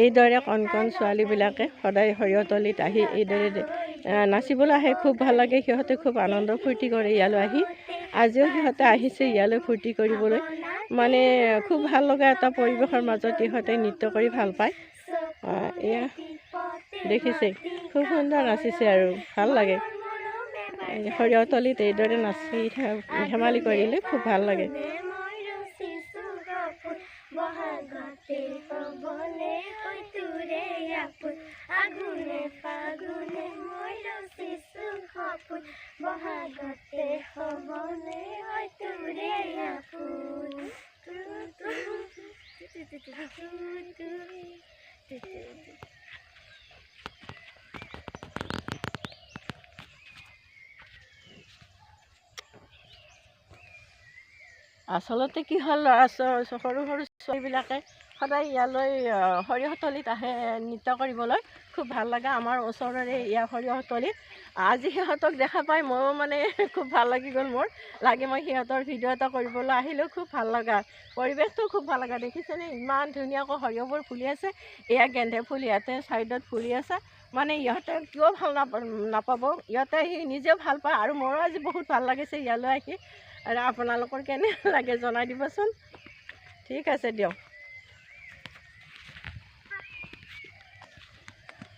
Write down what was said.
এইদৰে কণ কণ ছোৱালীবিলাকে সদায় সৰিয়হতলীত আহি এইদৰে নাচিবলৈ আহে। খুব ভাল লাগে, সিহঁতে খুব আনন্দ ফূৰ্তি কৰে ইয়ালৈ আহি। আজিও সিহঁতে আহিছে ইয়ালৈ ফূৰ্তি কৰিবলৈ। মানে খুব ভাল লগা এটা পৰিৱেশৰ মাজত ইহঁতে নৃত্য কৰি ভাল পায়। এয়া দেখিছে, খুব সুন্দৰ নাচিছে আৰু ভাল লাগে। সৰিয়হতলীত এইদৰে নাচি ধেমালি কৰিলে খুব ভাল লাগে। আচলতে কি হ'ল, সৰু সৰু ছোৱালীবিলাকে সদায় ইয়ালৈ সৰিয়হতলীত আহে নৃত্য কৰিবলৈ। খুব ভাল লগা আমাৰ ওচৰৰে ইয়াৰ সৰিয়হতলীত। আজি সিহঁতক দেখা পাই ময়ো মানে খুব ভাল লাগি গ'ল মোৰ। লাগি মই সিহঁতৰ ভিডিঅ' এটা কৰিবলৈ আহিলোঁ। খুব ভাল লগা পৰিৱেশটো, খুব ভাল লগা। দেখিছেনে ইমান ধুনীয়াকৈ সৰিয়হবোৰ ফুলি আছে। এয়া গেন্ধে ফুল ইয়াতে ছাইডত ফুলি আছে। মানে ইহঁতে কিয় ভাল নাপাব, ইহঁতে আহি নিজেও ভাল পায় আৰু মোৰো আজি বহুত ভাল লাগিছে ইয়ালৈ আহি। আৰু আপোনালোকৰ কেনে লাগে জনাই দিবচোন। ঠিক আছে দিয়ক।